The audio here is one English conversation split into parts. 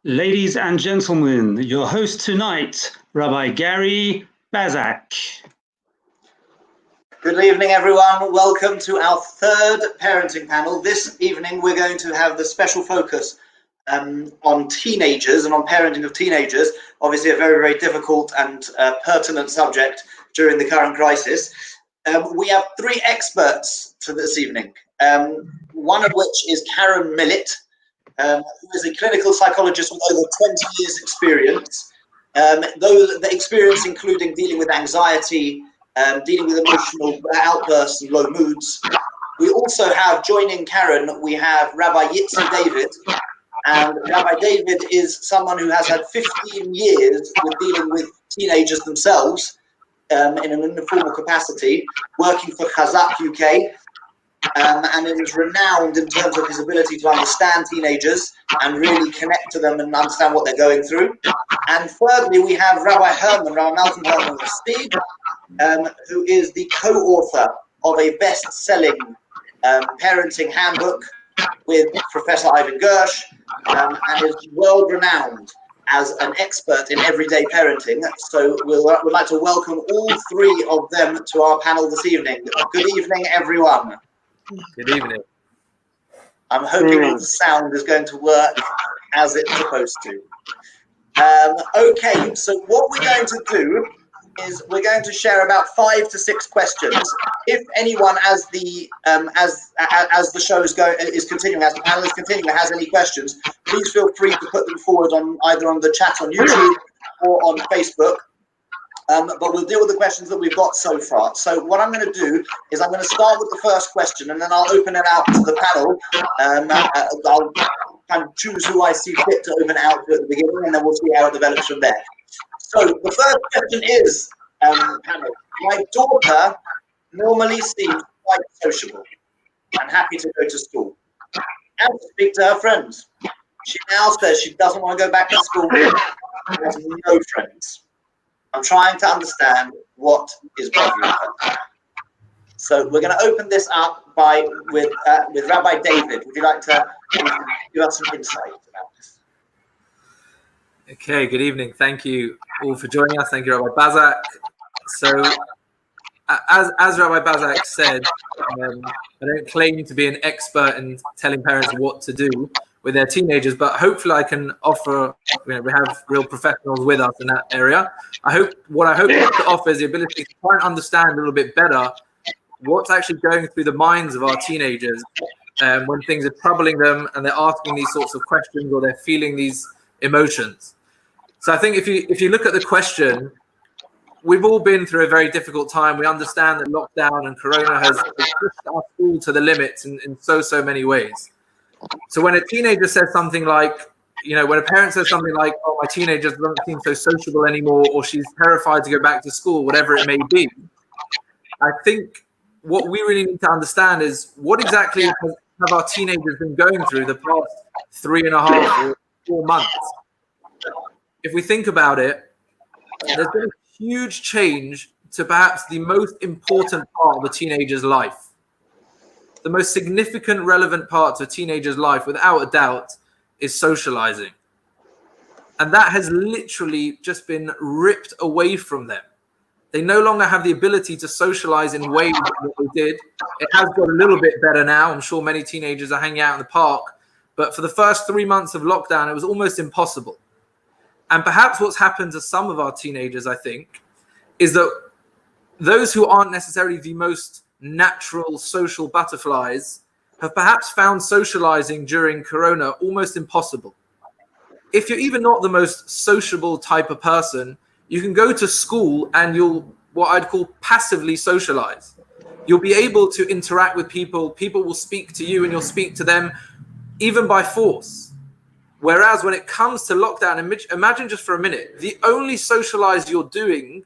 Ladies and gentlemen, your host tonight, Rabbi Gary Bazak. Good evening, everyone. Welcome to our third parenting panel. This evening, we're going to have the special focus on teenagers and on parenting of teenagers. Obviously, a very, very difficult and pertinent subject during the current crisis. We have three experts for this evening, one of which is Karen Millett, who is a clinical psychologist with over 20 years experience. The experience including dealing with anxiety, dealing with emotional outbursts and low moods. We also have, joining Karen, we have Rabbi Yitsy David. And Rabbi David is someone who has had 15 years with dealing with teenagers themselves in an informal capacity, working for Chazak UK. And is renowned in terms of his ability to understand teenagers and really connect to them and understand what they're going through. And thirdly, we have Rabbi Malcolm Herman, who is the co-author of a best-selling parenting handbook with Professor Ivan Gersh, and is world-renowned as an expert in everyday parenting. So we'd like to welcome all three of them to our panel this evening. Good evening, everyone. Good evening. I'm hoping the sound is going to work as it's supposed to. Okay, so what we're going to do is we're going to share about 5 to 6 questions. If anyone, as the show is continuing, as the panel is continuing, has any questions, please feel free to put them forward on either on the chat on YouTube or on Facebook. But we'll deal with the questions that we've got so far. So what I'm going to do is I'm going to start with the first question, and then I'll open it out to the panel. I'll kind of choose who I see fit to open it out to at the beginning, and then we'll see how it develops from there. So the first question is, panel, my daughter normally seems quite sociable and happy to go to school and to speak to her friends. She now says she doesn't want to go back to school and has no friends. I'm trying to understand what is bothering her. So we're going to open this up with Rabbi David. Would you like to give us some insight about this? Okay, good evening. Thank you all for joining us. Thank you, Rabbi Bazak. So, as Rabbi Bazak said, I don't claim to be an expert in telling parents what to do with their teenagers, but hopefully I can offer, we have real professionals with us in that area. What I hope to offer is the ability to try and understand a little bit better what's actually going through the minds of our teenagers when things are troubling them and they're asking these sorts of questions or they're feeling these emotions. So I think if you look at the question, we've all been through a very difficult time. We understand that lockdown and Corona has pushed our school to the limits in so many ways. So when a teenager says something like, when a parent says something like, oh, my teenager doesn't seem so sociable anymore, or she's terrified to go back to school, whatever it may be, I think what we really need to understand is what exactly have our teenagers been going through the past 3.5 or 4 months. If we think about it, there's been a huge change to perhaps the most important part of a teenager's life. The most significant, relevant parts of a teenager's life, without a doubt, is socializing. And that has literally just been ripped away from them. They no longer have the ability to socialize in ways that they did. It has got a little bit better now. I'm sure many teenagers are hanging out in the park. But for the first 3 months of lockdown, it was almost impossible. And perhaps what's happened to some of our teenagers, I think, is that those who aren't necessarily the most natural social butterflies have perhaps found socializing during Corona almost impossible. If you're even not the most sociable type of person, you can go to school and you'll, what I'd call, passively socialize. You'll be able to interact with people. People will speak to you and you'll speak to them even by force. Whereas when it comes to lockdown, imagine just for a minute, the only socializing you're doing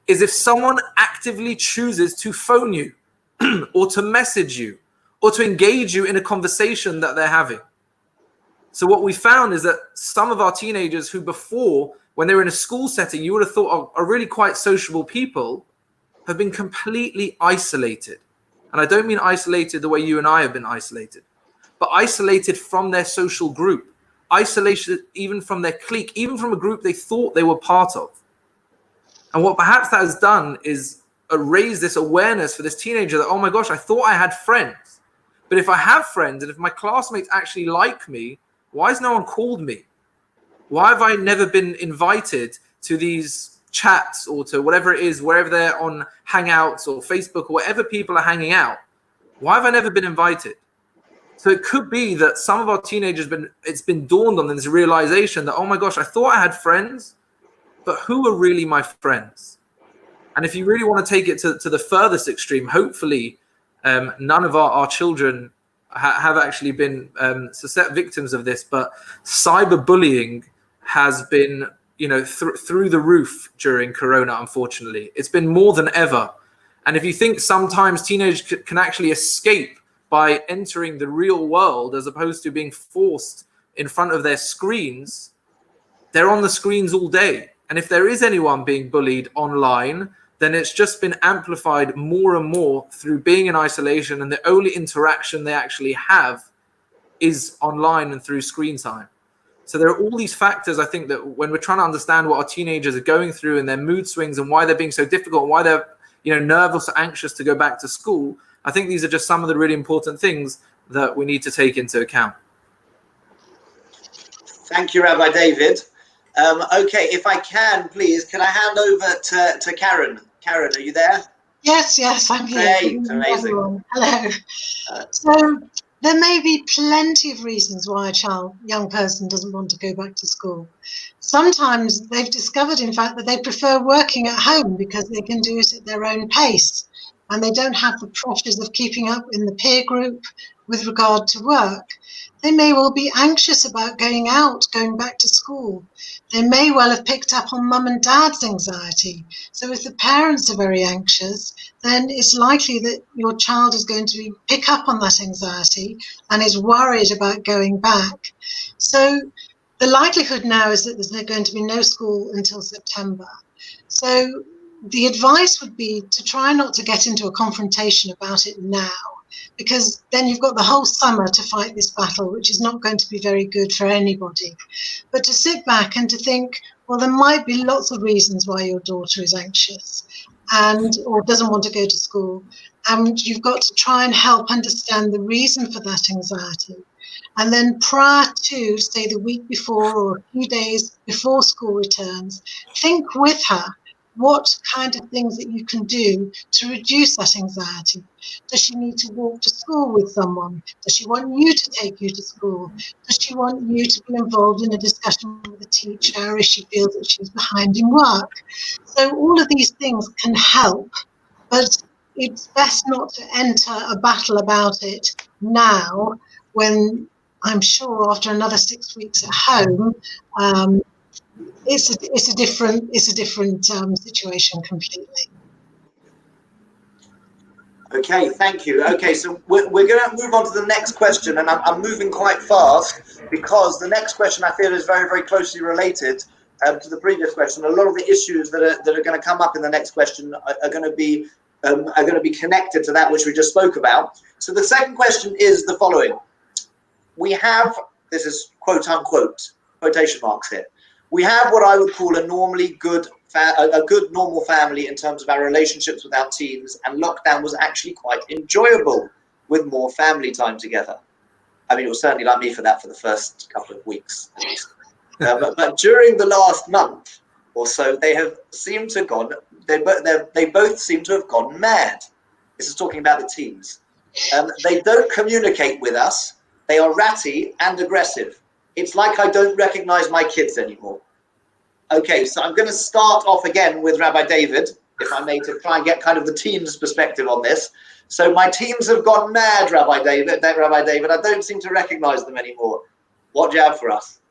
is if someone actively chooses to phone you or to message you or to engage you in a conversation that they're having. So what we found is that some of our teenagers who before, when they were in a school setting, you would have thought are really quite sociable people, have been completely isolated. And I don't mean isolated the way you and I have been isolated, but isolated from their social group. isolation, even from their clique, even from a group they thought they were part of. And what perhaps that has done is raise this awareness for this teenager that, oh my gosh, I thought I had friends. But if I have friends and if my classmates actually like me, why has no one called me? Why have I never been invited to these chats or to whatever it is, wherever they're on Hangouts or Facebook or wherever people are hanging out? Why have I never been invited? So it could be that some of our teenagers, it's been dawned on them this realization that, oh my gosh, I thought I had friends, but who are really my friends? And if you really want to take it to the furthest extreme, hopefully none of our children have actually been victims of this, but cyberbullying has been, through the roof during Corona, unfortunately. It's been more than ever. And if you think sometimes teenagers can actually escape by entering the real world as opposed to being forced in front of their screens, they're on the screens all day. And if there is anyone being bullied online, then it's just been amplified more and more through being in isolation, and the only interaction they actually have is online and through screen time. So there are all these factors, I think, that when we're trying to understand what our teenagers are going through and their mood swings and why they're being so difficult and why they're nervous or anxious to go back to school, I think these are just some of the really important things that we need to take into account. Thank you, Rabbi David. Okay, if I can, please, can I hand over to Karen? Karen, are you there? Yes, I'm here. Great, amazing. Everyone. Hello. So there may be plenty of reasons why a young person doesn't want to go back to school. Sometimes they've discovered, in fact, that they prefer working at home because they can do it at their own pace and they don't have the pressures of keeping up in the peer group with regard to work. They may well be anxious about going back to school. They may well have picked up on mum and dad's anxiety. So if the parents are very anxious, then it's likely that your child is going to pick up on that anxiety and is worried about going back. So the likelihood now is that there's going to be no school until September. So the advice would be to try not to get into a confrontation about it now, because then you've got the whole summer to fight this battle, which is not going to be very good for anybody. But to sit back and to think, well, there might be lots of reasons why your daughter is anxious or doesn't want to go to school. And you've got to try and help understand the reason for that anxiety. And then prior to, say, the week before or a few days before school returns, think with her what kind of things that you can do to reduce that anxiety. Does she need to walk to school with someone? Does she want you to take you to school? Does she want you to be involved in a discussion with the teacher if she feels that she's behind in work? So all of these things can help, but it's best not to enter a battle about it now, when I'm sure after another 6 weeks at home, it's a different situation completely. Okay, thank you. Okay, so we're going to move on to the next question, and I'm moving quite fast because the next question I feel is very, very closely related to the previous question. A lot of the issues that are going to come up in the next question are going to be connected to that which we just spoke about. So the second question is the following: we have, this is quote unquote quotation marks here, we have what I would call a good normal family in terms of our relationships with our teens, and lockdown was actually quite enjoyable with more family time together. I mean, it was certainly like me for the first couple of weeks at least. But during the last month or so, they both seem to have gone mad. This is talking about the teens. They don't communicate with us. They are ratty and aggressive. It's like I don't recognize my kids anymore. Okay, so I'm going to start off again with Rabbi David, if I may, to try and get kind of the team's perspective on this. So my teams have gone mad, Rabbi David. I don't seem to recognize them anymore. What do you have for us?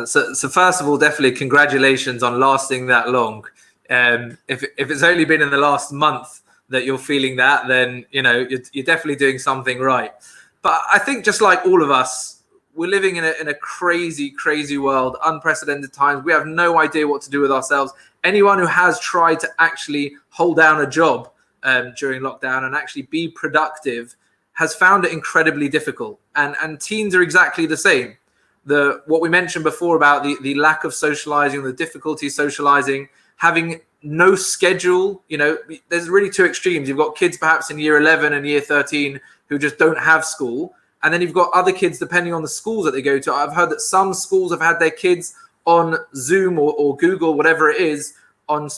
So first of all, definitely congratulations on lasting that long. If it's only been in the last month that you're feeling that, then you're definitely doing something right. But I think just like all of us, we're living in a crazy, crazy world, unprecedented times. We have no idea what to do with ourselves. Anyone who has tried to actually hold down a job during lockdown and actually be productive has found it incredibly difficult. And teens are exactly the same. what we mentioned before about the lack of socializing, the difficulty socializing, having no schedule. There's really two extremes. You've got kids perhaps in year 11 and year 13 who just don't have school. And then you've got other kids, depending on the schools that they go to. I've heard that some schools have had their kids on Zoom or Google, whatever it is, on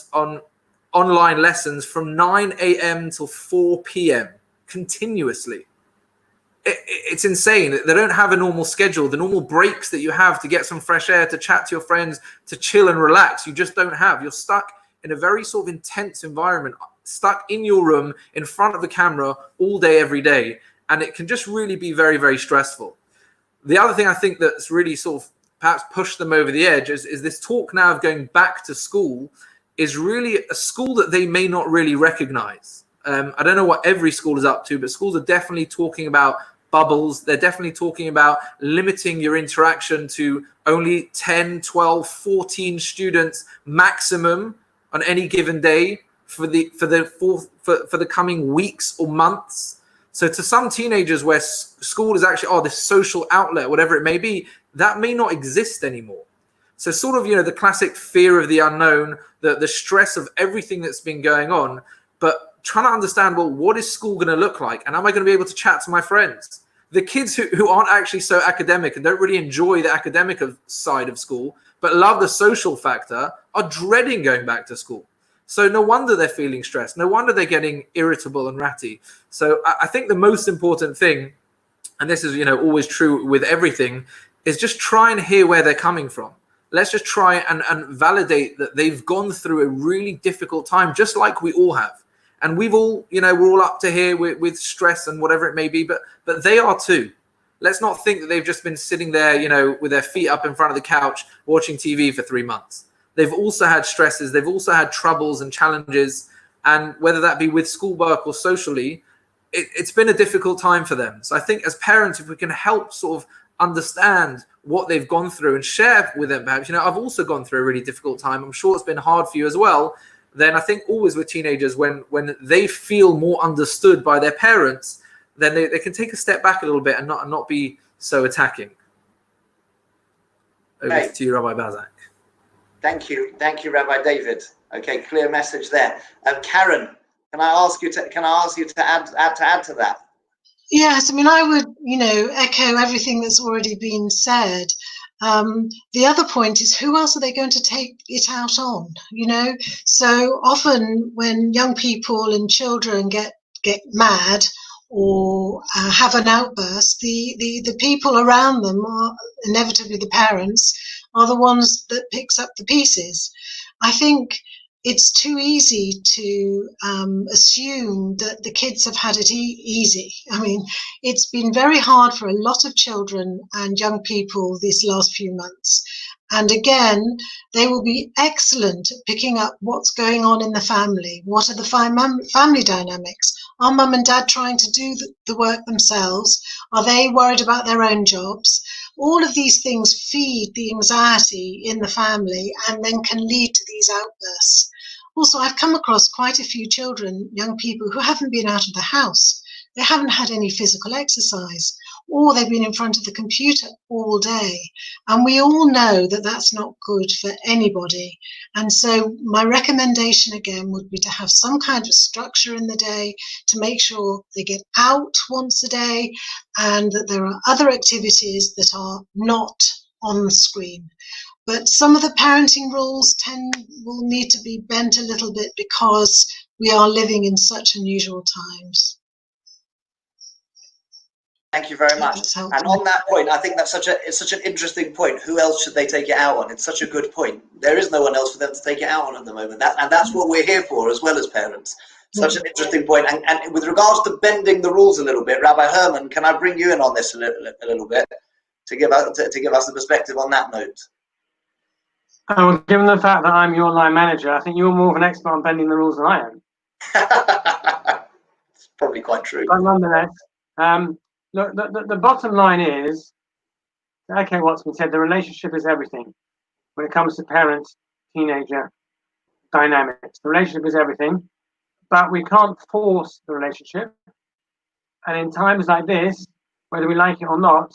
online lessons from 9 a.m. till 4 p.m. continuously. It's insane. They don't have a normal schedule. The normal breaks that you have to get some fresh air, to chat to your friends, to chill and relax, you just don't have. You're stuck in a very sort of intense environment, stuck in your room in front of the camera all day, every day. And it can just really be very, very stressful. The other thing I think that's really sort of perhaps pushed them over the edge is this talk now of going back to school is really a school that they may not really recognize. I don't know what every school is up to, but schools are definitely talking about bubbles. They're definitely talking about limiting your interaction to only 10, 12, 14 students maximum on any given day for the coming weeks or months. So to some teenagers where school is actually, this social outlet, whatever it may be, that may not exist anymore. So sort of, the classic fear of the unknown, the stress of everything that's been going on, but trying to understand, well, what is school going to look like? And am I going to be able to chat to my friends? The kids who aren't actually so academic and don't really enjoy the academic side of school, but love the social factor, are dreading going back to school. So no wonder they're feeling stressed. No wonder they're getting irritable and ratty. So I think the most important thing, and this is, always true with everything, is just try and hear where they're coming from. Let's just try and validate that they've gone through a really difficult time, just like we all have. And we've all, we're all up to here with stress and whatever it may be, but they are too. Let's not think that they've just been sitting there, with their feet up in front of the couch watching TV for 3 months. They've also had stresses. They've also had troubles and challenges. And whether that be with schoolwork or socially, it's been a difficult time for them. So I think as parents, if we can help sort of understand what they've gone through and share with them, perhaps, I've also gone through a really difficult time. I'm sure it's been hard for you as well. Then I think always with teenagers, when they feel more understood by their parents, then they can take a step back a little bit and not be so attacking. Over to you, Rabbi Bazak. Thank you, Rabbi David. Okay, clear message there. Karen, can I ask you to add to that? Yes, I would, echo everything that's already been said. The other point is, who else are they going to take it out on? So often when young people and children get mad or have an outburst, the people around them, are inevitably the parents, are the ones that picks up the pieces. I think it's too easy to assume that the kids have had it easy. It's been very hard for a lot of children and young people these last few months. And again, they will be excellent at picking up what's going on in the family. What are the family dynamics? Are mum and dad trying to do the work themselves? Are they worried about their own jobs? All of these things feed the anxiety in the family and then can lead to these outbursts. Also, I've come across quite a few children, young people, who haven't been out of the house. They haven't had any physical exercise, or they've been in front of the computer all day. And we all know that that's not good for anybody. And so my recommendation again would be to have some kind of structure in the day to make sure they get out once a day and that there are other activities that are not on the screen. But some of the parenting rules will need to be bent a little bit because we are living in such unusual times. Thank you very much. And on that point, I think it's such an interesting point. Who else should they take it out on? It's such a good point. There is no one else for them to take it out on at the moment. And that's what we're here for as well as parents. Such an interesting point. And with regards to bending the rules a little bit, Rabbi Herman, can I bring you in on this a little bit to give us the perspective on that note? Well, given the fact that I'm your line manager, I think you're more of an expert on bending the rules than I am. It's probably quite true. But nonetheless, look, the bottom line is, okay, what's been said, the relationship is everything when it comes to parent-teenager dynamics. The relationship is everything, but we can't force the relationship. And in times like this, whether we like it or not,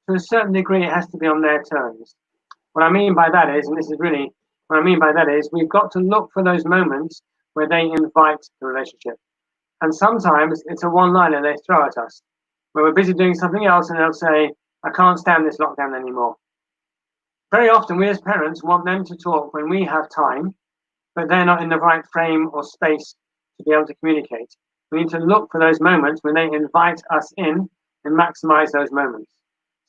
to a certain degree, it has to be on their terms. What I mean by that is, and this is really what I mean by that is, we've got to look for those moments where they invite the relationship. And sometimes it's a one-liner they throw at us, where we're busy doing something else, and they'll say, "I can't stand this lockdown anymore." Very often, we as parents want them to talk when we have time, but they're not in the right frame or space to be able to communicate. We need to look for those moments when they invite us in and maximize those moments.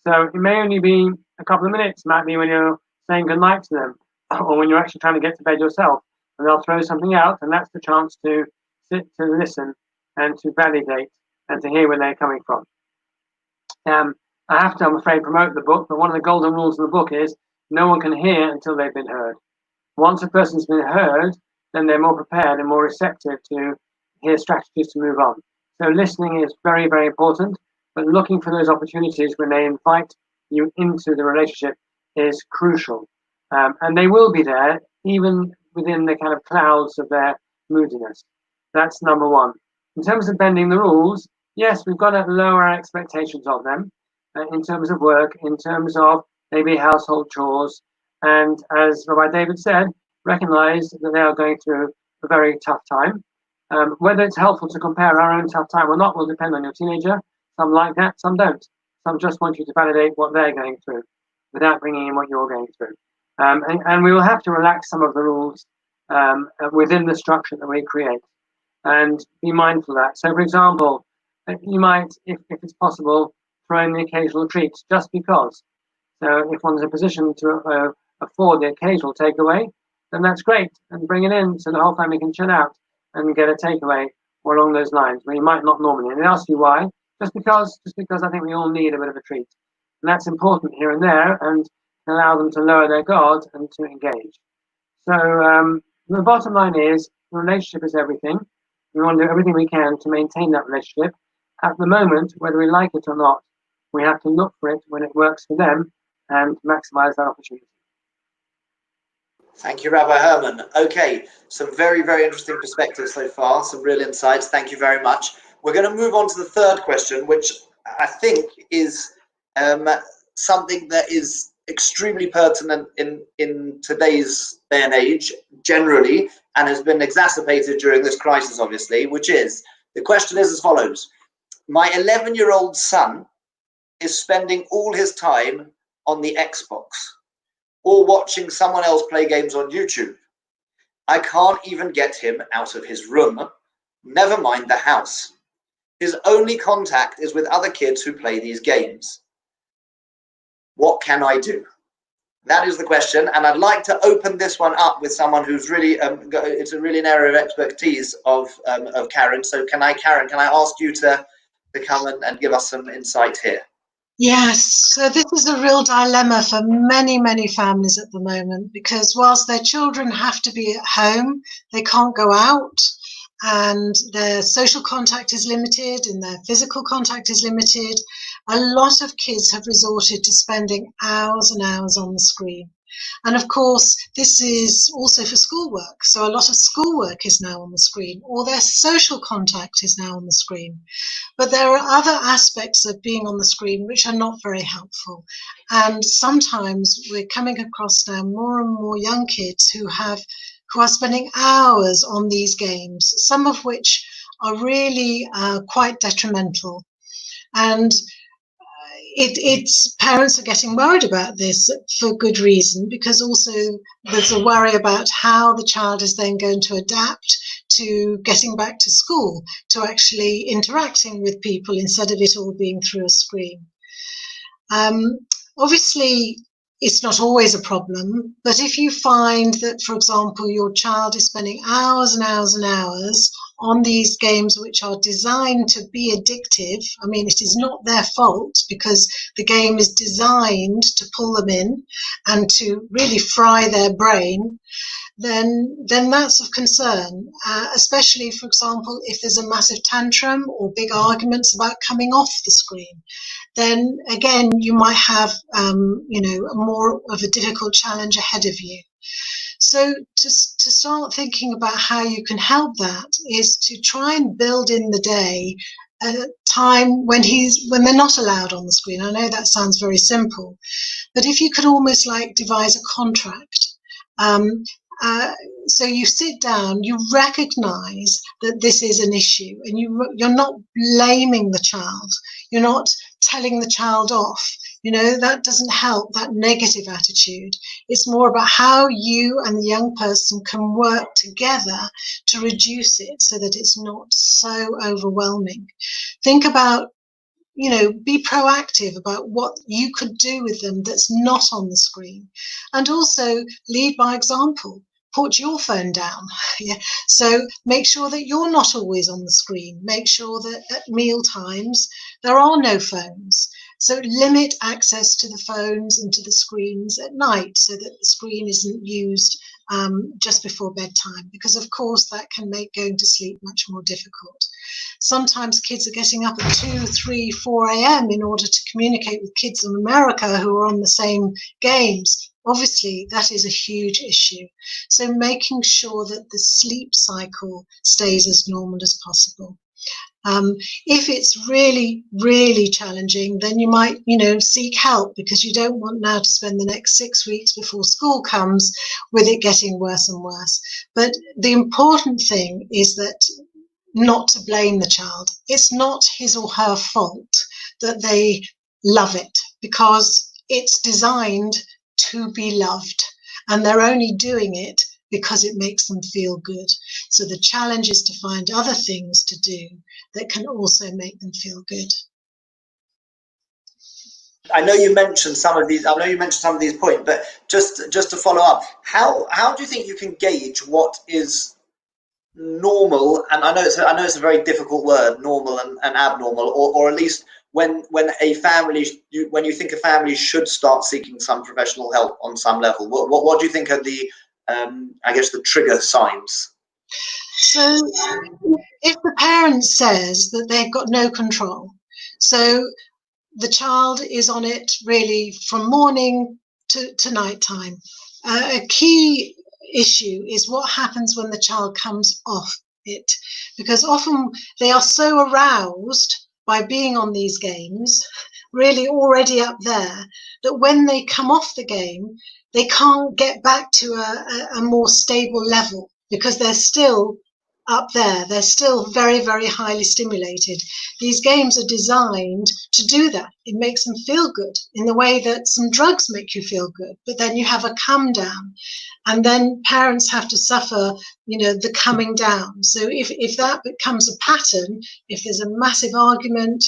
So it may only be a couple of minutes, might be when you're saying goodnight to them, or when you're actually trying to get to bed yourself, and they'll throw something out, and that's the chance to sit, to listen, and to validate, and to hear where they're coming from. I have to, I'm afraid, promote the book, but one of the golden rules of the book is no one can hear until they've been heard. Once a person's been heard, then they're more prepared and more receptive to hear strategies to move on. So listening is very, very important, but looking for those opportunities when they invite you into the relationship is crucial. And they will be there even within the kind of clouds of their moodiness. That's number one. In terms of bending the rules, yes, we've got to lower our expectations of them in terms of work, in terms of maybe household chores. And as Rabbi David said, recognize that they are going through a very tough time. Whether it's helpful to compare our own tough time or not will depend on your teenager. Some like that, some don't. Some just want you to validate what they're going through without bringing in what you're going through. And we will have to relax some of the rules within the structure that we create and be mindful of that. So, for example, you might, if it's possible, throw in the occasional treats just because. So if one's in a position to afford the occasional takeaway, then that's great, and bring it in so the whole family can chill out and get a takeaway or along those lines, where you might not normally. And they ask you why, just because I think we all need a bit of a treat. And that's important here and there, and allow them to lower their guard and to engage. So the bottom line is, the relationship is everything. We want to do everything we can to maintain that relationship. At the moment, whether we like it or not, we have to look for it when it works for them and maximize that opportunity. Thank you, Rabbi Herman. Okay, some very, very interesting perspectives so far, some real insights. Thank you very much. We're going to move on to the third question, which I think is something that is extremely pertinent in today's day and age generally, and has been exacerbated during this crisis, obviously, which is, the question is as follows. My 11-year-old son is spending all his time on the Xbox or watching someone else play games on YouTube. I can't even get him out of his room, never mind the house. His only contact is with other kids who play these games. What can I do? That is the question, and I'd like to open this one up with someone who's really, it's a really an area of expertise of Karen. So Karen, can I ask you to come and give us some insight here? Yes, so this is a real dilemma for many, many families at the moment, because whilst their children have to be at home, they can't go out, and their social contact is limited and their physical contact is limited. A lot of kids have resorted to spending hours and hours on the screen. And of course, this is also for schoolwork. So a lot of schoolwork is now on the screen, or their social contact is now on the screen. But there are other aspects of being on the screen which are not very helpful. And sometimes we're coming across now more and more young kids who are spending hours on these games, some of which are really quite detrimental. And it's parents are getting worried about this for good reason, because also there's a worry about how the child is then going to adapt to getting back to school, to actually interacting with people instead of it all being through a screen. Obviously, it's not always a problem, but if you find that, for example, your child is spending hours and hours and hours on these games which are designed to be addictive, I mean, it is not their fault, because the game is designed to pull them in and to really fry their brain, then that's of concern, especially, for example, if there's a massive tantrum or big arguments about coming off the screen. Then again, you might have, more of a difficult challenge ahead of you. So to start thinking about how you can help that is to try and build in the day a time when they're not allowed on the screen. I know that sounds very simple, but if you could almost like devise a contract, so you sit down, you recognize that this is an issue, and you're not blaming the child, you're not telling the child off. That doesn't help, that negative attitude. It's more about how you and the young person can work together to reduce it so that it's not so overwhelming. Think about, be proactive about what you could do with them that's not on the screen. And also lead by example. Put your phone down. Yeah. So make sure that you're not always on the screen. Make sure that at meal times there are no phones. So limit access to the phones and to the screens at night so that the screen isn't used just before bedtime, because of course that can make going to sleep much more difficult. Sometimes kids are getting up at 2, 3, 4 a.m. in order to communicate with kids in America who are on the same games. Obviously, that is a huge issue. So making sure that the sleep cycle stays as normal as possible. If it's really, really challenging, then you might, seek help, because you don't want now to spend the next 6 weeks before school comes with it getting worse and worse. But the important thing is that not to blame the child. It's not his or her fault that they love it, because it's designed to be loved, and they're only doing it because it makes them feel good. So the challenge is to find other things to do that can also make them feel good. I know you mentioned some of these points, but just to follow up, how do you think you can gauge what is normal? And I know it's a very difficult word, normal and abnormal, or at least when you think a family should start seeking some professional help on some level. What do you think are the the trigger signs? So if the parent says that they've got no control, so the child is on it really from morning to night time, a key issue is what happens when the child comes off it, because often they are so aroused by being on these games, really already up there, that when they come off the game, they can't get back to a more stable level, because they're still up there. They're still very, very highly stimulated. These games are designed to do that. It makes them feel good in the way that some drugs make you feel good, but then you have a come down, and then parents have to suffer, the coming down. So if that becomes a pattern, if there's a massive argument,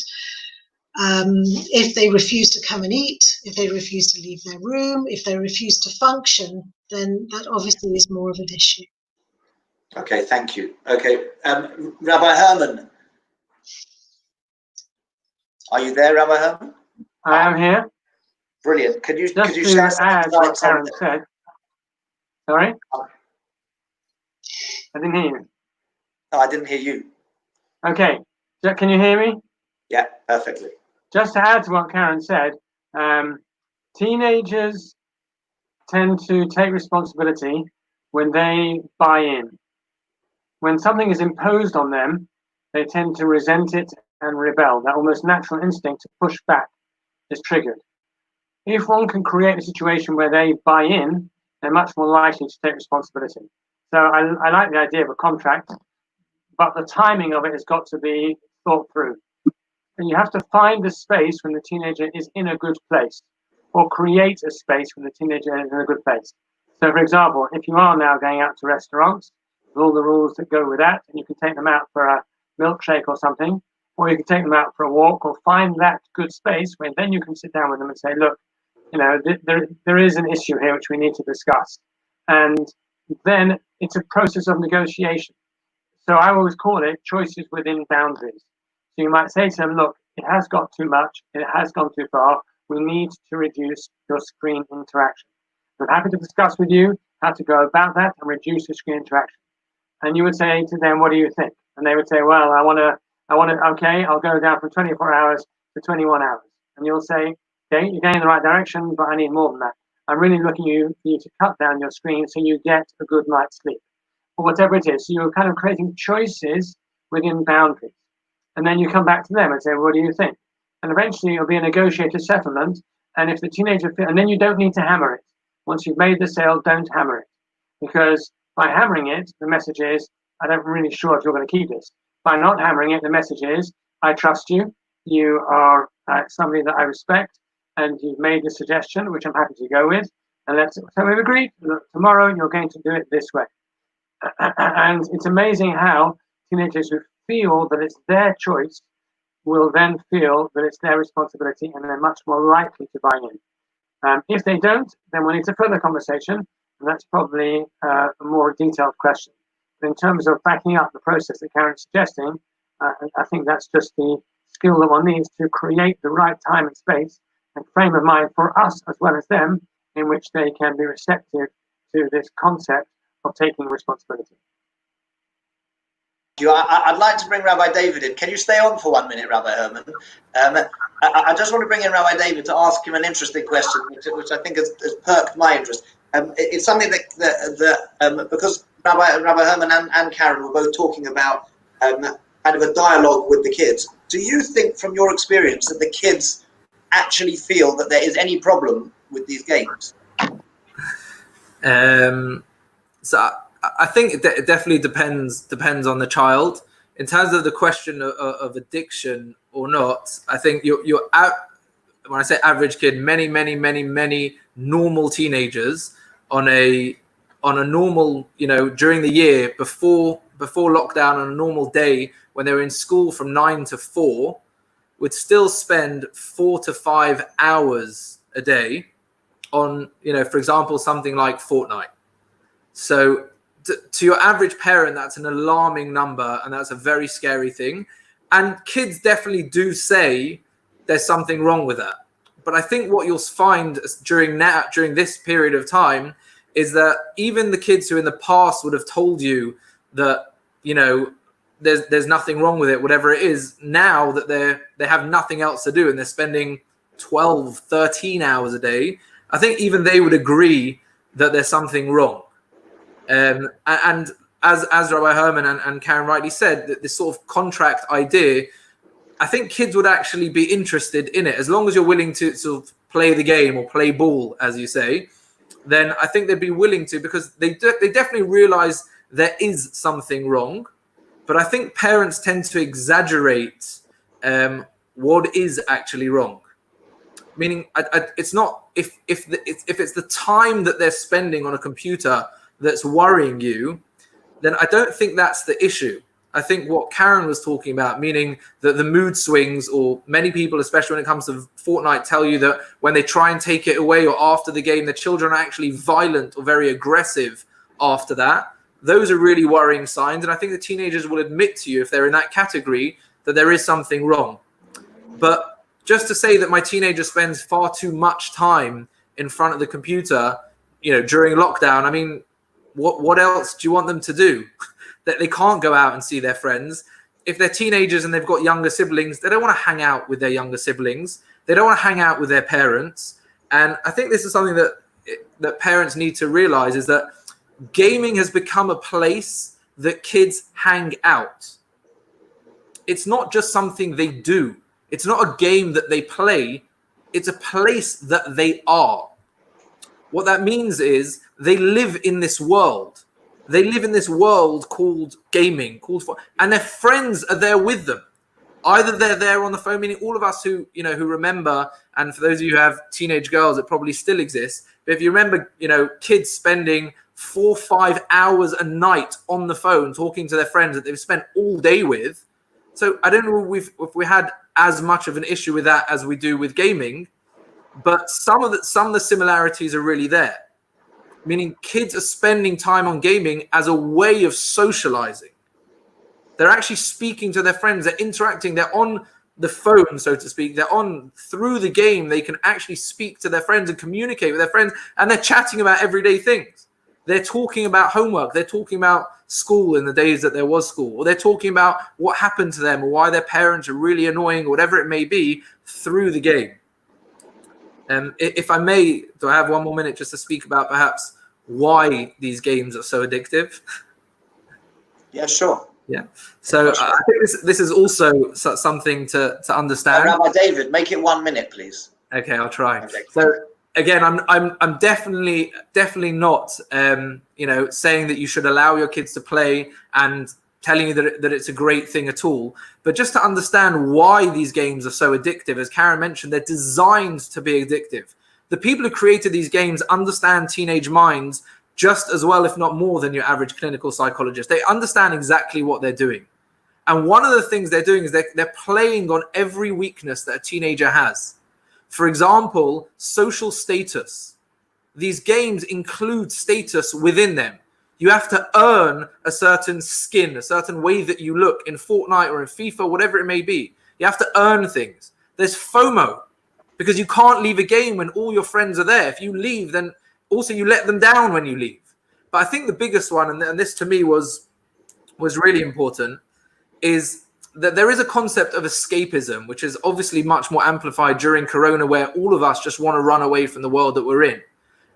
if they refuse to come and eat, if they refuse to leave their room, if they refuse to function, then that obviously is more of an issue. Okay, thank you. Okay, Rabbi Herman, are you there, Rabbi Herman? I am here. Brilliant. Could you share some insights on what Karen said? Sorry, I didn't hear you. No, I didn't hear you. Okay, can you hear me? Yeah, perfectly. Just to add to what Karen said, teenagers tend to take responsibility when they buy in. When something is imposed on them, they tend to resent it and rebel. That almost natural instinct to push back is triggered. If one can create a situation where they buy in, they're much more likely to take responsibility. So I like the idea of a contract, but the timing of it has got to be thought through. And you have to find a space when the teenager is in a good place, or create a space when the teenager is in a good place. So, for example, if you are now going out to restaurants, with all the rules that go with that, and you can take them out for a milkshake or something, or you can take them out for a walk, or find that good space where then you can sit down with them and say, look, there is an issue here which we need to discuss. And then it's a process of negotiation. So I always call it choices within boundaries. So you might say to them, look, it has got too much, it has gone too far, we need to reduce your screen interaction. I'm happy to discuss with you how to go about that and reduce the screen interaction. And you would say to them, what do you think? And they would say, well, I want to, okay, I'll go down from 24 hours to 21 hours. And you'll say, okay, you're going in the right direction, but I need more than that. I'm really looking for you to cut down your screen so you get a good night's sleep, or whatever it is. So you're kind of creating choices within boundaries. and then you come back to them and say, what do you think? And eventually it'll be a negotiated settlement. And if the teenager, and then you don't need to hammer it. Once you've made the sale, don't hammer it. Because by hammering it, the message is, I don't really sure if you're going to keep this. By not hammering it, the message is, I trust you. You are somebody that I respect, and you've made the suggestion, which I'm happy to go with. And so we've agreed that tomorrow you're going to do it this way. And it's amazing how teenagers who feel that it's their choice will then feel that it's their responsibility, and they're much more likely to buy in. If they don't, then we need a further conversation, and that's probably a more detailed question. But in terms of backing up the process that Karen's suggesting, I think that's just the skill that one needs to create the right time and space and frame of mind for us as well as them, in which they can be receptive to this concept of taking responsibility. I'd like to bring Rabbi David in. Can you stay on for 1 minute, Rabbi Herman? I just want to bring in Rabbi David to ask him an interesting question, which I think has perked my interest. It's something that because Rabbi Herman and Karen were both talking about kind of a dialogue with the kids. Do you think, from your experience, that the kids actually feel that there is any problem with these games? So I think it definitely depends on the child. In terms of the question of addiction or not, I think you're when I say average kid, many normal teenagers on a normal, during the year before lockdown, on a normal day when they were in school from 9 to 4, would still spend 4 to 5 hours a day on, for example, something like Fortnite. So to your average parent, that's an alarming number, and that's a very scary thing. And kids definitely do say there's something wrong with that. But I think what you'll find during this period of time is that even the kids who in the past would have told you that, there's nothing wrong with it, whatever it is, now that they have nothing else to do and they're spending 12, 13 hours a day, I think even they would agree that there's something wrong. And as Rabbi Herman and Karen rightly said, that this sort of contract idea, I think kids would actually be interested in it. As long as you're willing to sort of play the game or play ball, as you say, then I think they'd be willing to, because they definitely realize there is something wrong. But I think parents tend to exaggerate what is actually wrong. Meaning, it's not if it's the time that they're spending on a computer that's worrying you, then I don't think that's the issue. I think what Karen was talking about, meaning that the mood swings, or many people, especially when it comes to Fortnite, tell you that when they try and take it away or after the game, the children are actually violent or very aggressive after that. Those are really worrying signs. And I think the teenagers will admit to you, if they're in that category, that there is something wrong. But just to say that my teenager spends far too much time in front of the computer, during lockdown, I mean, what else do you want them to do? That they can't go out and see their friends. If they're teenagers and they've got younger siblings, they don't want to hang out with their younger siblings. They don't want to hang out with their parents. And I think this is something that parents need to realize, is that gaming has become a place that kids hang out. It's not just something they do. It's not a game that they play. It's a place that they are. What that means is they live in this world. They live in this world called gaming, and their friends are there with them. Either they're there on the phone, meaning all of us who remember, and for those of you who have teenage girls, it probably still exists. But if you remember, kids spending 4 or 5 hours a night on the phone talking to their friends that they've spent all day with. So I don't know if we had as much of an issue with that as we do with gaming, but some of the similarities are really there. Meaning kids are spending time on gaming as a way of socializing. They're actually speaking to their friends. They're interacting. They're on the phone, so to speak. They're on through the game. They can actually speak to their friends and communicate with their friends. And they're chatting about everyday things. They're talking about homework. They're talking about school in the days that there was school. Or they're talking about what happened to them or why their parents are really annoying or whatever it may be through the game. If I may, do I have 1 more minute just to speak about perhaps why these games are so addictive? Yeah, sure. Yeah. So I think this is also something to understand. Rabbi David, make it 1 minute, please. Okay, I'll try. Okay. So again, I'm definitely not saying that you should allow your kids to play and telling you that it's a great thing at all. But just to understand why these games are so addictive, as Karen mentioned, they're designed to be addictive. The people who created these games understand teenage minds just as well, if not more, than your average clinical psychologist. They understand exactly what they're doing. And one of the things they're doing is they're playing on every weakness that a teenager has. For example, social status. These games include status within them. You have to earn a certain skin, a certain way that you look in Fortnite or in FIFA, whatever it may be. You have to earn things. There's FOMO, because you can't leave a game when all your friends are there. If you leave, then also you let them down when you leave. But I think the biggest one, and this to me was really important, is that there is a concept of escapism, which is obviously much more amplified during Corona, where all of us just want to run away from the world that we're in.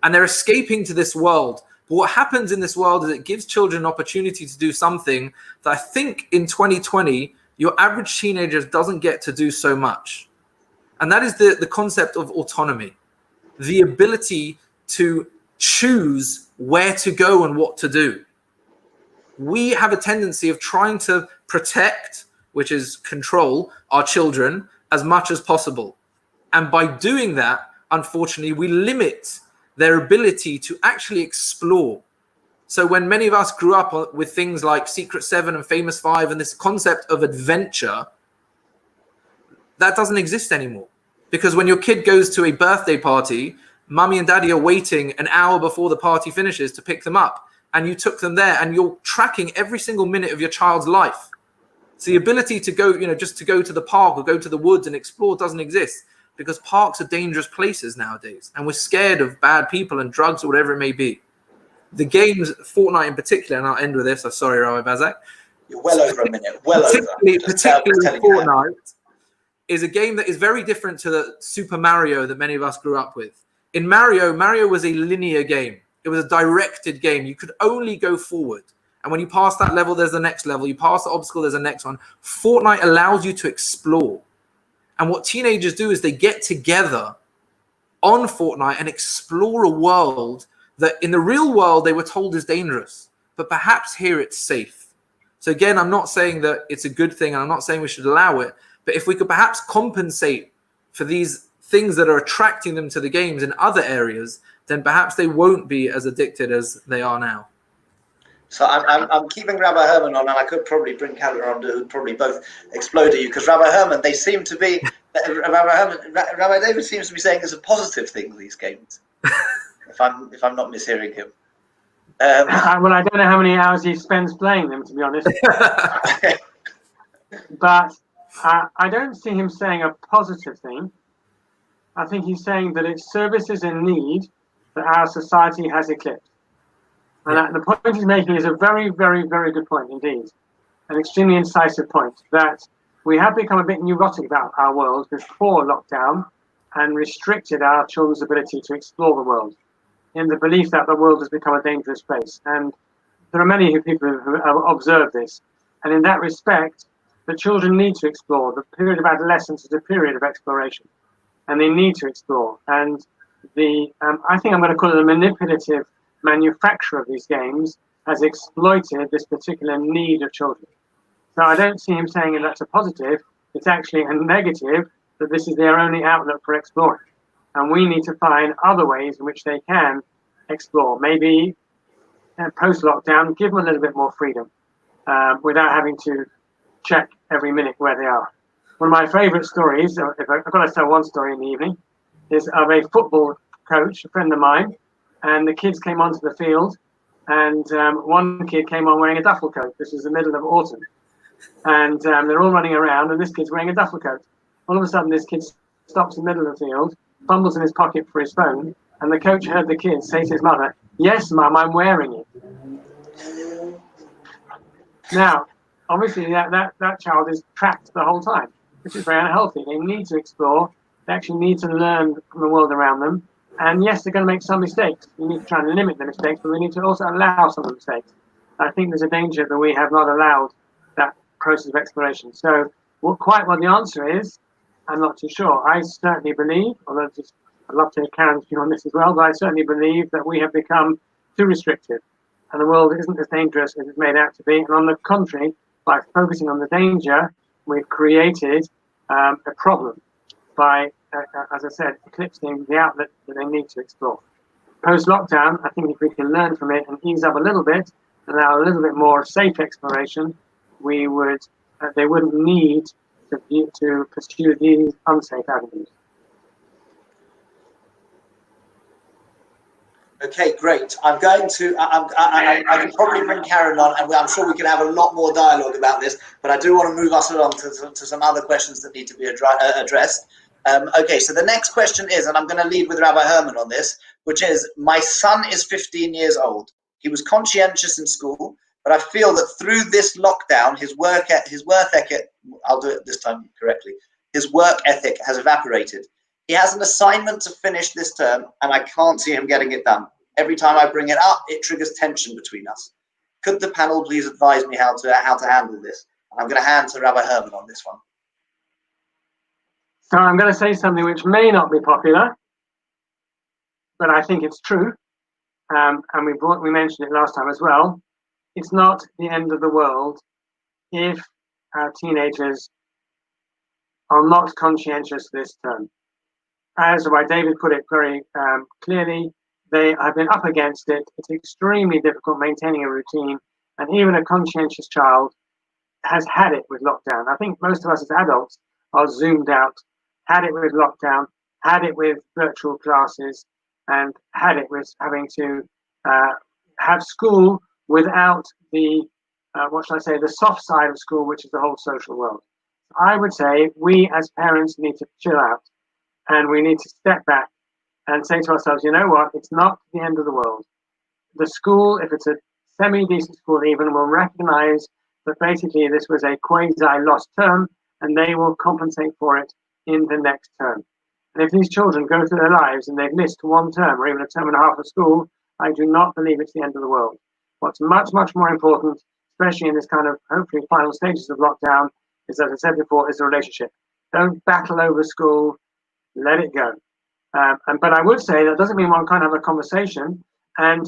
And they're escaping to this world. But what happens in this world is it gives children an opportunity to do something that I think in 2020, your average teenager doesn't get to do so much. And that is the concept of autonomy, the ability to choose where to go and what to do. We have a tendency of trying to protect, which is control, our children as much as possible. And by doing that, unfortunately, we limit their ability to actually explore. So when many of us grew up with things like Secret 7 and Famous 5 and this concept of adventure, that doesn't exist anymore. Because when your kid goes to a birthday party, mummy and daddy are waiting an hour before the party finishes to pick them up. And you took them there and you're tracking every single minute of your child's life. So the ability to go, just to go to the park or go to the woods and explore doesn't exist, because parks are dangerous places nowadays. And we're scared of bad people and drugs or whatever it may be. The games, Fortnite in particular, and I'll end with this. I'm sorry, Rabbi Bazak. You're well over a minute. Particularly Fortnite is a game that is very different to the Super Mario that many of us grew up with. In Mario was a linear game. It was a directed game. You could only go forward. And when you pass that level, there's the next level. You pass the obstacle, there's the next one. Fortnite allows you to explore. And what teenagers do is they get together on Fortnite and explore a world that in the real world they were told is dangerous. But perhaps here it's safe. So again, I'm not saying that it's a good thing, and I'm not saying we should allow it. But if we could perhaps compensate for these things that are attracting them to the games in other areas, then perhaps they won't be as addicted as they are now. So I'm keeping Rabbi Herman on, and I could probably bring Callum on, who'd probably both explode at you, because Rabbi Herman, they seem to be, Rabbi David seems to be saying it's a positive thing, these games, if I'm not mishearing him. Well, I don't know how many hours he spends playing them, to be honest. But I don't see him saying a positive thing. I think he's saying that it services a need that our society has eclipsed. And the point he's making is a very, very, very good point indeed. An extremely incisive point, that we have become a bit neurotic about our world before lockdown and restricted our children's ability to explore the world in the belief that the world has become a dangerous place. And there are many people who have observed this. And in that respect, the children need to explore. The period of adolescence is a period of exploration, and they need to explore. And I think I'm going to call it a manipulative manufacturer of these games has exploited this particular need of children. So I don't see him saying that that's a positive. It's actually a negative, that this is their only outlet for exploring. And we need to find other ways in which they can explore. Maybe post-lockdown, give them a little bit more freedom without having to check every minute where they are. One of my favourite stories, if I've got to tell one story in the evening, is of a football coach, a friend of mine, and the kids came onto the field, and one kid came on wearing a duffel coat. This was the middle of autumn. And they're all running around, and this kid's wearing a duffel coat. All of a sudden, this kid stops in the middle of the field, fumbles in his pocket for his phone, and the coach heard the kid say to his mother, "Yes, Mum, I'm wearing it." Now, obviously, that child is trapped the whole time, which is very unhealthy. They need to explore. They actually need to learn from the world around them. And yes, they're going to make some mistakes. We need to try and limit the mistakes, but we need to also allow some of the mistakes. I think there's a danger that we have not allowed process of exploration. So quite what the answer is, I'm not too sure. I certainly believe, although I'd love to hear Karen's view on this as well, but I certainly believe that we have become too restrictive and the world isn't as dangerous as it's made out to be. And on the contrary, by focusing on the danger, we've created a problem by, as I said, eclipsing the outlet that they need to explore. Post-lockdown, I think if we can learn from it and ease up a little bit, allow a little bit more safe exploration, they wouldn't need to pursue these unsafe avenues. Okay, great. I'm going to, I can probably bring Karen on, and I'm sure we can have a lot more dialogue about this, but I do want to move us along to some other questions that need to be addressed. Okay, so the next question is, and I'm going to lead with Rabbi Herman on this, which is, my son is 15 years old. He was conscientious in school, but I feel that through this lockdown, his work ethic, I'll do it this time correctly, his work ethic has evaporated. He has an assignment to finish this term, and I can't see him getting it done. Every time I bring it up, it triggers tension between us. Could the panel please advise me how to handle this? And I'm going to hand to Rabbi Herman on this one. So I'm going to say something which may not be popular, but I think it's true. And we mentioned it last time as well. It's not the end of the world if our teenagers are not conscientious this term. As Rabbi David put it very clearly, they have been up against it. It's extremely difficult maintaining a routine, and even a conscientious child has had it with lockdown. I think most of us as adults are zoomed out, had it with lockdown, had it with virtual classes, and had it with having to have school without the, the soft side of school, which is the whole social world. I would say we as parents need to chill out, and we need to step back and say to ourselves, you know what, it's not the end of the world. The school, if it's a semi-decent school even, will recognize that basically this was a quasi-lost term, and they will compensate for it in the next term. And if these children go through their lives and they've missed one term or even a term and a half of school, I do not believe it's the end of the world. What's much, much more important, especially in this kind of hopefully final stages of lockdown, is, as I said before, is the relationship. Don't battle over school, let it go. But I would say that doesn't mean one can't have a conversation and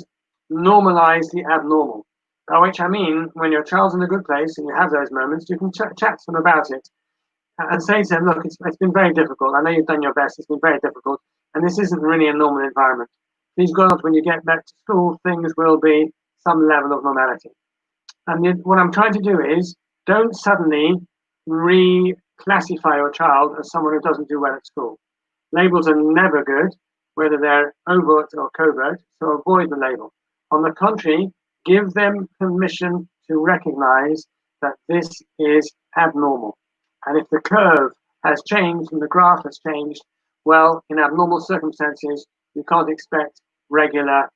normalize the abnormal. By which I mean, when your child's in a good place and you have those moments, you can chat to them about it and say to them, look, it's been very difficult. I know you've done your best. It's been very difficult. And this isn't really a normal environment. Please God, when you get back to school, things will be some level of normality. And what I'm trying to do is don't suddenly reclassify your child as someone who doesn't do well at school. Labels are never good, whether they're overt or covert, so avoid the label. On the contrary, give them permission to recognize that this is abnormal. And if the curve has changed and the graph has changed, well, in abnormal circumstances, you can't expect regular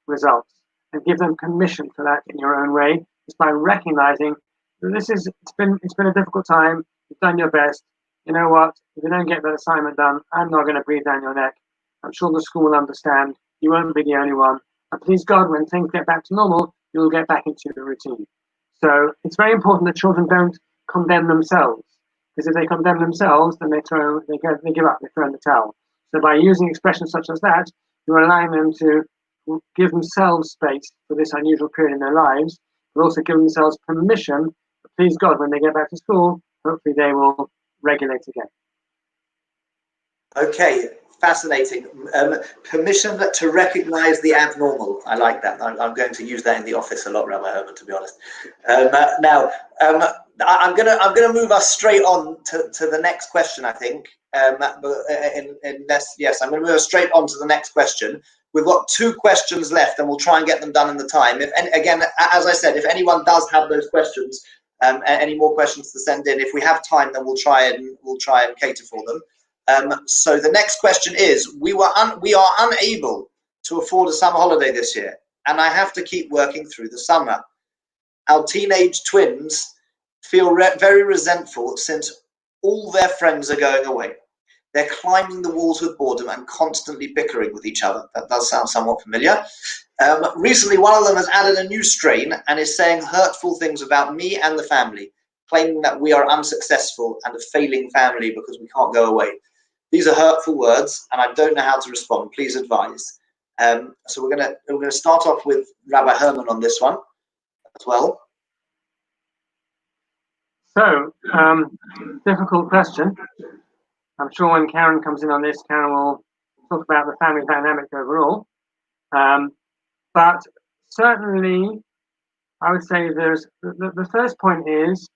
results. And give them permission for that in your own way, just by recognizing that it's been a difficult time, you've done your best. You know what, if you don't get that assignment done, I'm not going to breathe down your neck. I'm sure the school will understand. You won't be the only one. And please God, when things get back to normal, you'll get back into the routine. So it's very important that children don't condemn themselves. Because if they condemn themselves, then they give up, they throw in the towel. So by using expressions such as that, you're allowing them to give themselves space for this unusual period in their lives, but also give themselves permission. But please God, when they get back to school, hopefully they will regulate again. Okay, fascinating. Permission to recognize the abnormal. I like that. I'm going to use that in the office a lot, Rabbi Herman, to be honest. Now, I'm gonna move us straight on to the next question, I think. Yes, I'm gonna move us straight on to the next question. We've got 2 questions left, and we'll try and get them done in the time. Again, as I said, if anyone does have those questions, any more questions to send in, if we have time, then we'll try and cater for them. So the next question is: we are unable to afford a summer holiday this year, and I have to keep working through the summer. Our teenage twins feel very resentful since all their friends are going away. They're climbing the walls with boredom and constantly bickering with each other. That does sound somewhat familiar. Recently, one of them has added a new strain and is saying hurtful things about me and the family. claiming that we are unsuccessful and a failing family because we can't go away. These are hurtful words, and I don't know how to respond. Please advise. So we're gonna start off with Rabbi Herman on this one as well. So, difficult question. I'm sure when Karen comes in on this, Karen will talk about the family dynamic overall. But certainly, I would say there's the first point is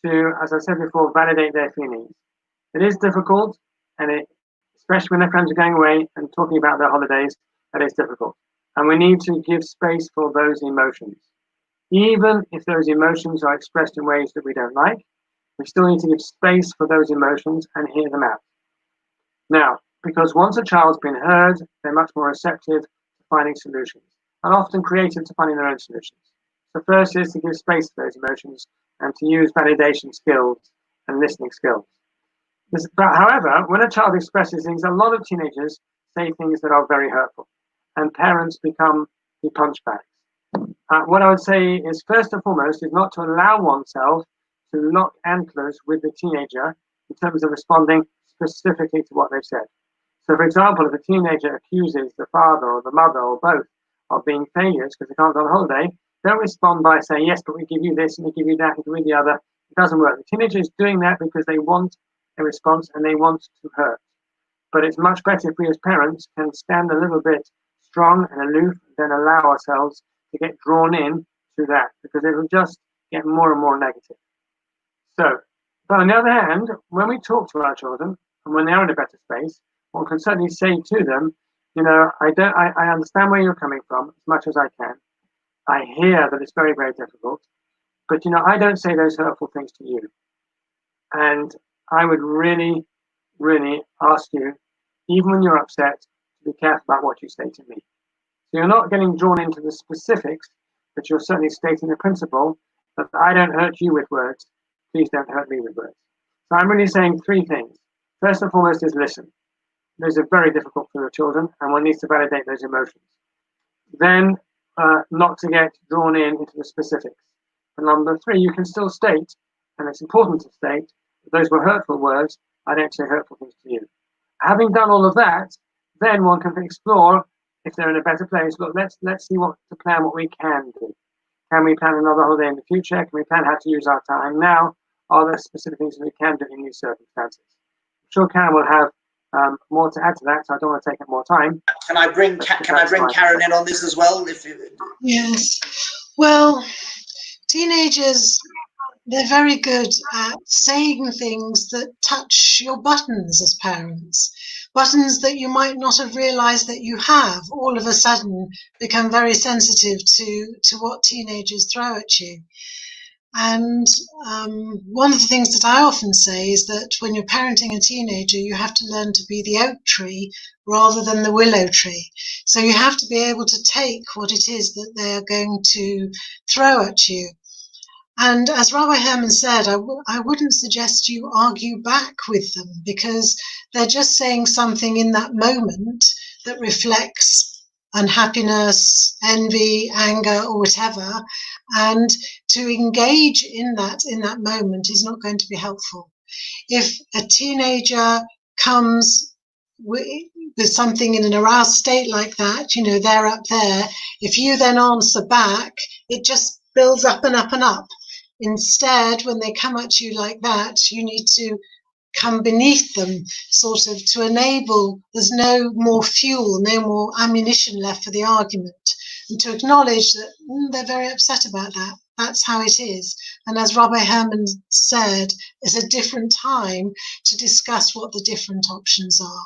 to, as I said before, validate their feelings. It is difficult, and especially when their friends are going away and talking about their holidays, that is difficult. And we need to give space for those emotions. Even if those emotions are expressed in ways that we don't like, we still need to give space for those emotions and hear them out. Now, because once a child's been heard, they're much more receptive to finding solutions, and often creative to finding their own solutions. So first is to give space for those emotions and to use validation skills and listening skills. But however, when a child expresses things, a lot of teenagers say things that are very hurtful, and parents become the punch bags. What I would say is, first and foremost, is not to allow oneself to lock antlers with the teenager in terms of responding specifically to what they've said. So, for example, if a teenager accuses the father or the mother or both of being failures because they can't go on holiday, don't respond by saying, yes, but we give you this and we give you that and we give you the other. It doesn't work. The teenager is doing that because they want a response and they want to hurt. But it's much better if we as parents can stand a little bit strong and aloof than allow ourselves to get drawn in to that, because it will just get more and more negative. So, but on the other hand, when we talk to our children and when they're in a better space, one can certainly say to them, you know, I understand where you're coming from as much as I can. I hear that it's very, very difficult, but you know, I don't say those hurtful things to you. And I would really, really ask you, even when you're upset, to be careful about what you say to me. So you're not getting drawn into the specifics, but you're certainly stating the principle that I don't hurt you with words. Please don't hurt me with words. So I'm really saying three things. First and foremost is listen. Those are very difficult for the children, and one needs to validate those emotions. Then not to get drawn into the specifics. And number three, you can still state, and it's important to state, that those were hurtful words. I don't say hurtful things to you. Having done all of that, then one can explore, if they're in a better place, look, let's see what to plan, what we can do. Can we plan another holiday in the future? Can we plan how to use our time now? Are there specific things that we can do in these circumstances? I'm sure Karen will have more to add to that, so I don't want to take up more time. Can I bring Karen in on this as well? Yes. Well, teenagers, they're very good at saying things that touch your buttons as parents. Buttons that you might not have realized that you have, all of a sudden become very sensitive to what teenagers throw at you. And one of the things that I often say is that when you're parenting a teenager, you have to learn to be the oak tree rather than the willow tree. So you have to be able to take what it is that they're going to throw at you. And as Rabbi Herman said, I wouldn't suggest you argue back with them, because they're just saying something in that moment that reflects unhappiness, envy, anger, or whatever. And to engage in that moment is not going to be helpful. If a teenager comes with something in an aroused state like that, you know, they're up there, if you then answer back, it just builds up and up and up. Instead, when they come at you like that, you need to come beneath them, sort of to enable, there's no more fuel, no more ammunition left for the argument, and to acknowledge that they're very upset about that. That's how it is. And as Rabbi Herman said, it's a different time to discuss what the different options are.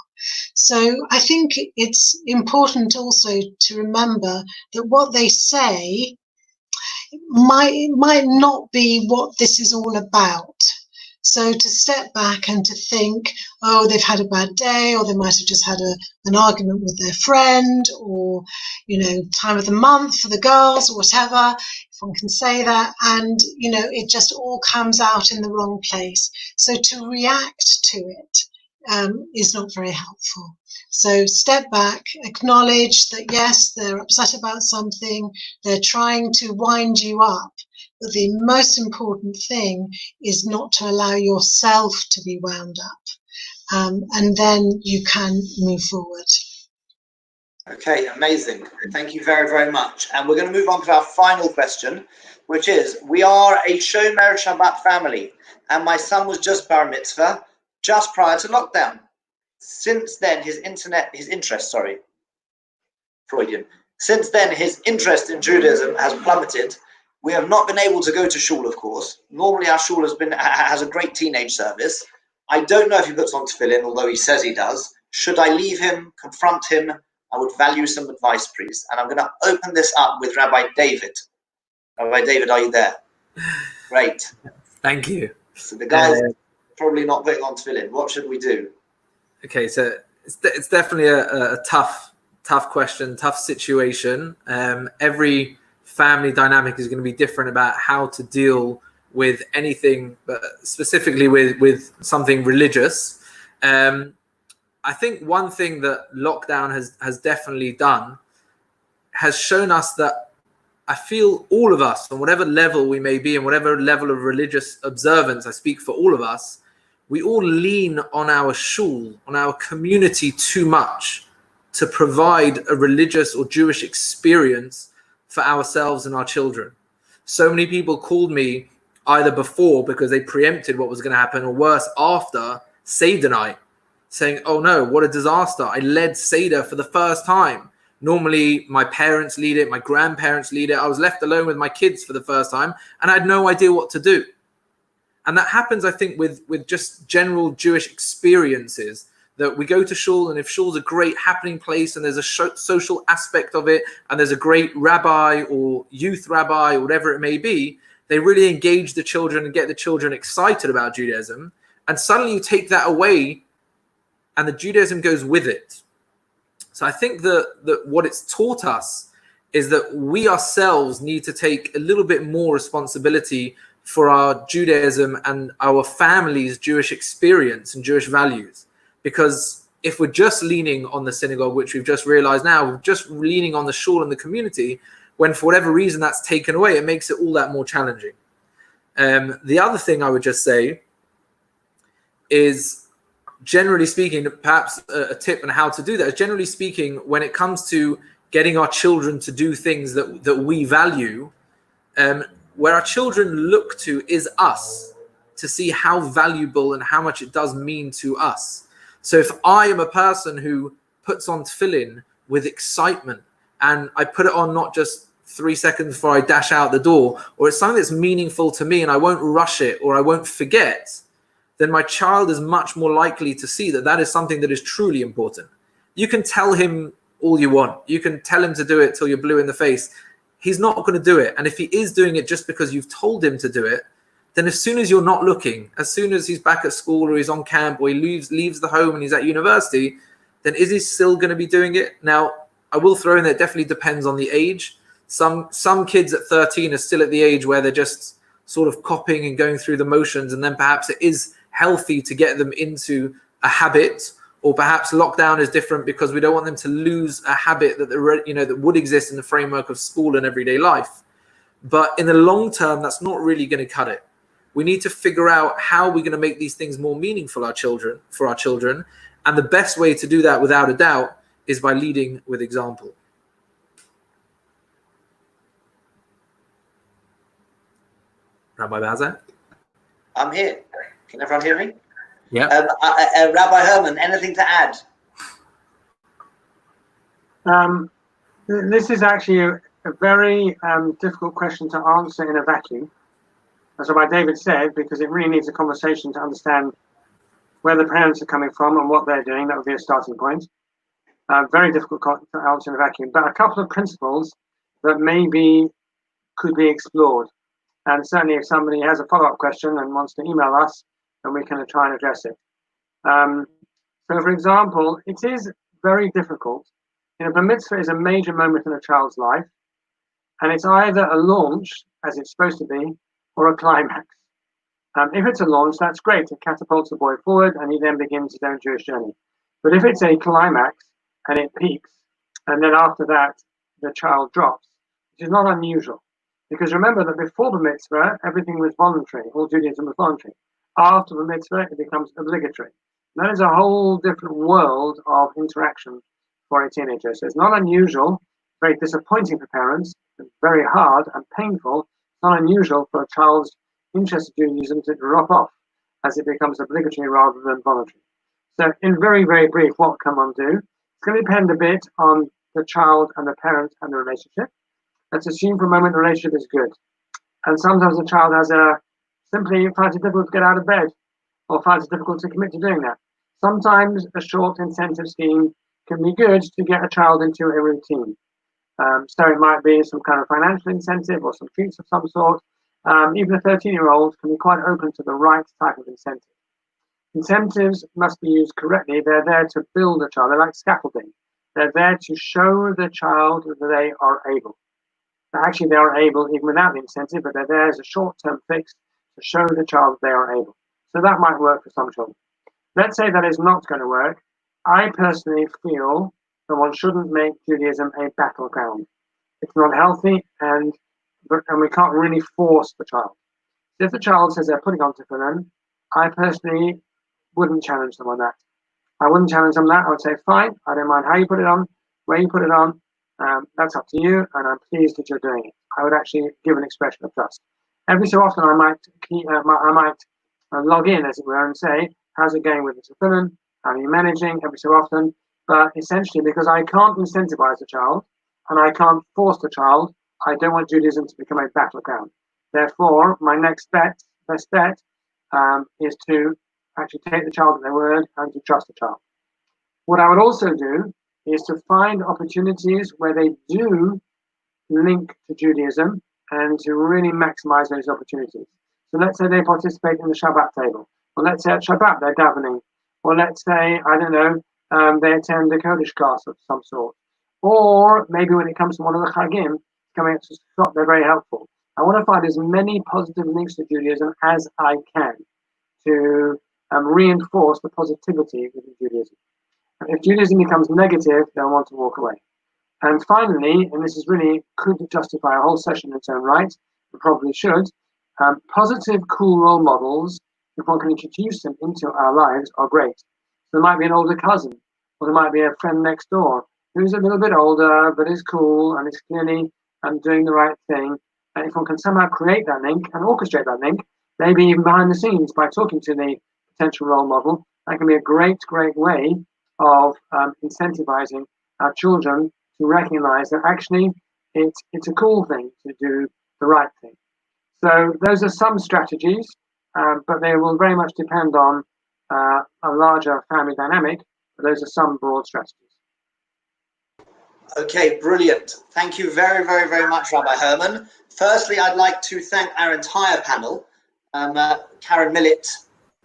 So I think it's important also to remember that what they say might not be what this is all about. So to step back and to think, oh, they've had a bad day, or they might have just had an argument with their friend, or, you know, time of the month for the girls, or whatever, if one can say that, and, you know, it just all comes out in the wrong place. So to react to it is not very helpful. So step back, acknowledge that, yes, they're upset about something, they're trying to wind you up, But the most important thing is not to allow yourself to be wound up, and then you can move forward. Okay, amazing. Thank you very, very much. And we're going to move on to our final question, which is, we are a Shomer Shabbat family, and my son was just bar mitzvah just prior to lockdown. Since then, his interest in Judaism has plummeted. We have not been able to go to shul, of course. Normally our shul has a great teenage service. I don't know if he puts on tefillin, although he says he does. Should I leave him, confront him? I would value some advice, please. And I'm going to open this up with Rabbi David. Rabbi David, are you there? Great. Thank you. So the guy's probably not putting on tefillin. What should we do? Okay, so it's definitely a tough question, tough situation. Every family dynamic is going to be different about how to deal with anything, but specifically with something religious. I think one thing that lockdown has definitely done has shown us that I feel all of us, on whatever level we may be and whatever level of religious observance, I speak for all of us, we all lean on our shul, on our community too much to provide a religious or Jewish experience for ourselves and our children. So many people called me either before because they preempted what was going to happen, or worse, after Seder night, saying, oh no, what a disaster. I led Seder for the first time. Normally my parents lead it, my grandparents lead it. I was left alone with my kids for the first time and I had no idea what to do. And that happens, I think, with just general Jewish experiences, that we go to shul, and if shul's a great happening place and there's a social aspect of it, and there's a great rabbi or youth rabbi or whatever it may be, they really engage the children and get the children excited about Judaism. And suddenly you take that away and the Judaism goes with it. So I think that what it's taught us is that we ourselves need to take a little bit more responsibility for our Judaism and our family's Jewish experience and Jewish values. Because if we're just leaning on the synagogue, which we've just realized now, we're just leaning on the shul and the community, when for whatever reason that's taken away, it makes it all that more challenging. The other thing I would just say is, generally speaking, perhaps a tip on how to do that is, generally speaking, when it comes to getting our children to do things that we value, where our children look to is us, to see how valuable and how much it does mean to us. So if I am a person who puts on tefillin with excitement, and I put it on not just 3 seconds before I dash out the door, or it's something that's meaningful to me and I won't rush it or I won't forget, then my child is much more likely to see that that is something that is truly important. You can tell him all you want. You can tell him to do it till you're blue in the face. He's not going to do it. And if he is doing it just because you've told him to do it, then as soon as you're not looking, as soon as he's back at school or he's on camp or he leaves the home and he's at university, then is he still going to be doing it? Now, I will throw in that it definitely depends on the age. Some kids at 13 are still at the age where they're just sort of copying and going through the motions, and then perhaps it is healthy to get them into a habit, or perhaps lockdown is different because we don't want them to lose a habit that that would exist in the framework of school and everyday life. But in the long term, that's not really going to cut it. We need to figure out how we're going to make these things more meaningful for our children, and the best way to do that, without a doubt, is by leading with example. Rabbi Bazak? I'm here. Can everyone hear me? Yeah. Rabbi Herman, anything to add? This is actually a very difficult question to answer in a vacuum, as Rabbi David said, because it really needs a conversation to understand where the parents are coming from and what they're doing. That would be a starting point. Very difficult to answer in a vacuum, but a couple of principles that maybe could be explored. And certainly if somebody has a follow-up question and wants to email us, then we can try and address it. So for example, it is very difficult. Bar mitzvah is a major moment in a child's life, and it's either a launch, as it's supposed to be, or a climax. If it's a launch, that's great. It catapults the boy forward, and he then begins his own Jewish journey. But if it's a climax, and it peaks, and then after that, the child drops, which is not unusual. Because remember that before the mitzvah, everything was voluntary. All Judaism was voluntary. After the mitzvah, it becomes obligatory. And that is a whole different world of interaction for a teenager. So it's not unusual, very disappointing for parents, very hard and painful. It's not unusual for a child's interest in Judaism to drop off as it becomes obligatory rather than voluntary. So in very, very brief, what can one do? It's going to depend a bit on the child and the parent and the relationship. Let's assume for a moment the relationship is good. And sometimes the child has simply finds it difficult to get out of bed or finds it difficult to commit to doing that. Sometimes a short incentive scheme can be good to get a child into a routine. So it might be some kind of financial incentive or some treats of some sort. Even a 13-year-old can be quite open to the right type of incentive. Incentives must be used correctly. They're there to build a child. They're like scaffolding. They're there to show the child that they are able. Actually, they are able even without the incentive, but they're there as a short-term fix to show the child they are able. So that might work for some children. Let's say that is not going to work. I personally feel that one shouldn't make Judaism a battleground. It's not healthy, and we can't really force the child. If the child says they're putting on tefillin, I personally wouldn't challenge them on that. I wouldn't challenge them on that. I would say, fine, I don't mind how you put it on, where you put it on. That's up to you, and I'm pleased that you're doing it. I would actually give an expression of trust. Every so often, I might log in, as it were, and say, how's it going with the tefillin? How are you managing? Every so often. But essentially, because I can't incentivize the child, and I can't force the child, I don't want Judaism to become a battleground. Therefore, my best bet, is to actually take the child at their word and to trust the child. What I would also do is to find opportunities where they do link to Judaism and to really maximize those opportunities. So let's say they participate in the Shabbat table, or let's say at Shabbat they're davening, or let's say, I don't know, they attend a Kodesh class of some sort, or maybe when it comes to one of the Chagim, coming up to stop, they're very helpful. I want to find as many positive links to Judaism as I can to reinforce the positivity within Judaism. If Judaism becomes negative, they'll want to walk away. And finally, and this is really could justify a whole session in its own right, it probably should, positive, cool role models, if one can introduce them into our lives, are great. So there might be an older cousin, or there might be a friend next door who's a little bit older, but is cool and is clearly doing the right thing. And if one can somehow create that link and orchestrate that link, maybe even behind the scenes by talking to the potential role model, that can be a great, great way of incentivizing our children to recognize that actually it's a cool thing to do the right thing. So those are some strategies, but they will very much depend on a larger family dynamic. But those are some broad strategies. Okay, brilliant. Thank you very, very, very much, Rabbi Herman. Firstly, I'd like to thank our entire panel, Karen Millett,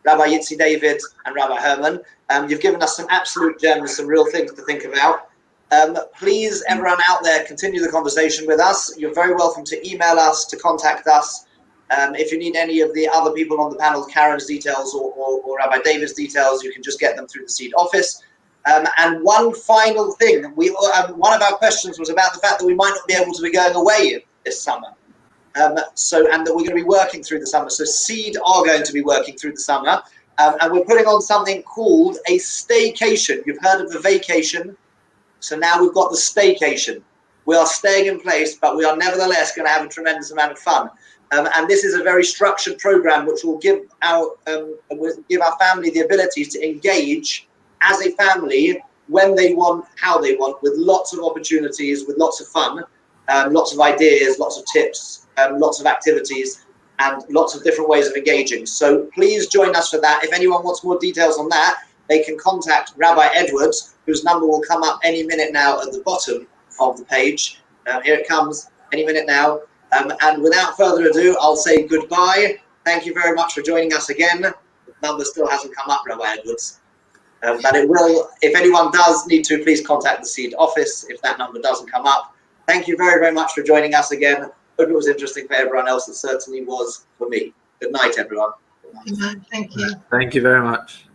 Rabbi Yitsy David, and Rabbi Herman. You've given us some absolute gems, some real things to think about. Please, everyone out there, continue the conversation with us. You're very welcome to email us, to contact us. If you need any of the other people on the panel, Karen's details or Rabbi David's details, you can just get them through the Seed office. And one final thing, one of our questions was about the fact that we might not be able to be going away this summer. And that we're going to be working through the summer. So Seed are going to be working through the summer. And we're putting on something called a staycation. You've heard of the vacation. So now we've got the staycation. We are staying in place, but we are nevertheless going to have a tremendous amount of fun. And this is a very structured program which will give our family the ability to engage as a family when they want, how they want, with lots of opportunities, with lots of fun, lots of ideas, lots of tips, lots of activities, and lots of different ways of engaging. So please join us for that. If anyone wants more details on that, they can contact Rabbi Edwards, whose number will come up any minute now at the bottom of the page. Here it comes, any minute now. And without further ado, I'll say goodbye. Thank you very much for joining us again. The number still hasn't come up, Rabbi Edwards. But it will, if anyone does need to, please contact the Seed office if that number doesn't come up. Thank you very, very much for joining us again. Hope it was interesting for everyone else. It certainly was for me. Good night, everyone. Good night. Thank you. Thank you very much.